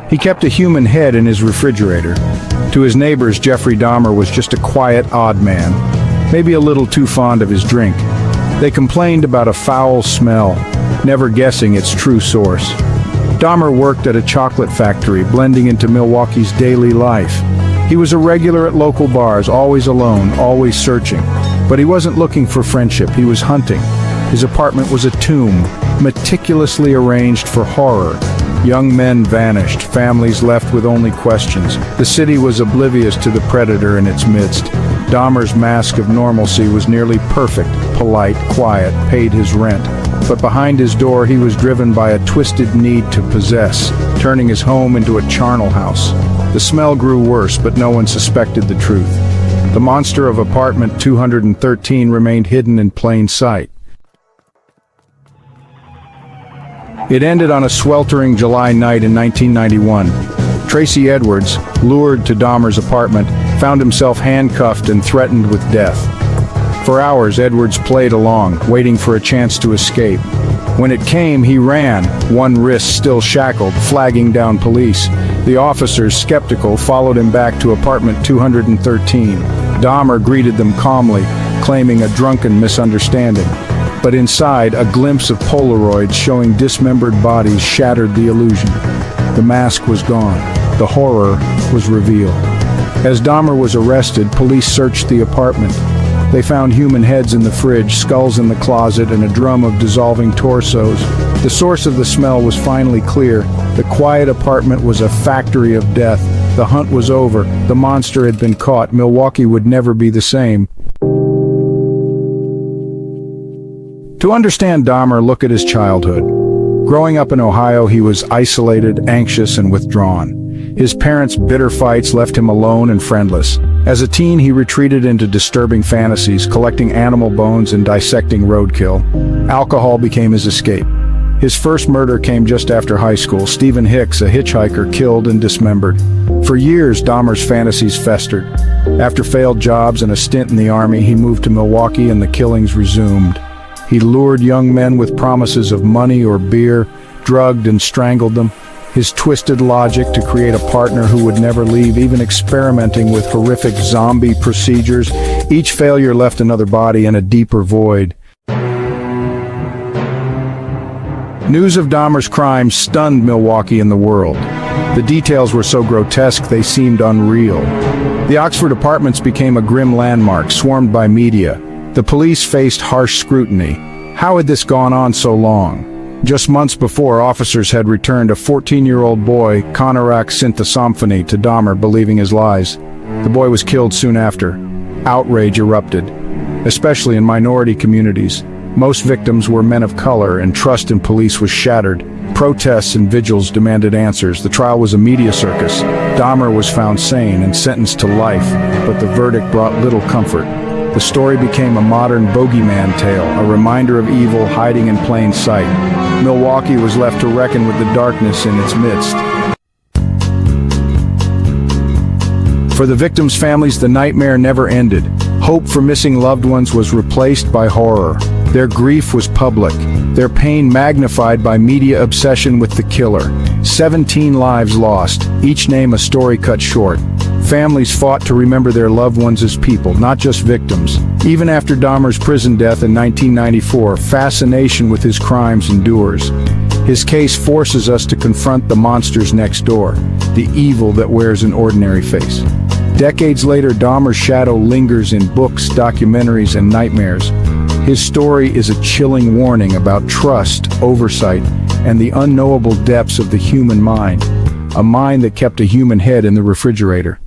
He kept a human head in his refrigerator. To his neighbors, Jeffrey Dahmer was just a quiet, odd man, maybe a little too fond of his drink. They complained about a foul smell, never guessing its true source. Dahmer worked at a chocolate factory, blending into Milwaukee's daily life. He was a regular at local bars, always alone, always searching. But he wasn't looking for friendship, he was hunting. His apartment was a tomb, meticulously arranged for horror. Young men vanished, families left with only questions. The city was oblivious to the predator in its midst. Dahmer's mask of normalcy was nearly perfect, polite, quiet, paid his rent. But behind his door he was driven by a twisted need to possess, turning his home into a charnel house. The smell grew worse, but no one suspected the truth. The monster of apartment 213 remained hidden in plain sight. It ended on a sweltering July night in 1991. Tracy Edwards, lured to Dahmer's apartment, found himself handcuffed and threatened with death. For hours, Edwards played along, waiting for a chance to escape. When it came, he ran, one wrist still shackled, flagging down police. The officers, skeptical, followed him back to apartment 213. Dahmer greeted them calmly, claiming a drunken misunderstanding. But inside, a glimpse of Polaroids showing dismembered bodies shattered the illusion. The mask was gone. The horror was revealed. As Dahmer was arrested, police searched the apartment. They found human heads in the fridge, skulls in the closet, and a drum of dissolving torsos. The source of the smell was finally clear. The quiet apartment was a factory of death. The hunt was over. The monster had been caught. Milwaukee would never be the same. To understand Dahmer, look at his childhood. Growing up in Ohio, he was isolated, anxious, and withdrawn. His parents' bitter fights left him alone and friendless. As a teen, he retreated into disturbing fantasies, collecting animal bones and dissecting roadkill. Alcohol became his escape. His first murder came just after high school. Stephen Hicks, a hitchhiker, killed and dismembered. For years, Dahmer's fantasies festered. After failed jobs and a stint in the army, he moved to Milwaukee and the killings resumed. He lured young men with promises of money or beer, drugged and strangled them. His twisted logic to create a partner who would never leave, even experimenting with horrific zombie procedures. Each failure left another body in a deeper void. News of Dahmer's crimes stunned Milwaukee and the world. The details were so grotesque they seemed unreal. The Oxford Apartments became a grim landmark, swarmed by media. The police faced harsh scrutiny. How had this gone on so long? Just months before, officers had returned a 14-year-old boy, Konorak Synthesomphony, to Dahmer, believing his lies. The boy was killed soon after. Outrage erupted, especially in minority communities. Most victims were men of color, and trust in police was shattered. Protests and vigils demanded answers. The trial was a media circus. Dahmer was found sane and sentenced to life, but the verdict brought little comfort. The story became a modern bogeyman tale, a reminder of evil hiding in plain sight. Milwaukee was left to reckon with the darkness in its midst. For the victims' families, the nightmare never ended. Hope for missing loved ones was replaced by horror. Their grief was public, their pain magnified by media obsession with the killer. 17 lives lost, each name a story cut short. Families fought to remember their loved ones as people, not just victims. Even after Dahmer's prison death in 1994, fascination with his crimes endures. His case forces us to confront the monsters next door, the evil that wears an ordinary face. Decades later, Dahmer's shadow lingers in books, documentaries, and nightmares. His story is a chilling warning about trust, oversight, and the unknowable depths of the human mind. A mind that kept a human head in the refrigerator.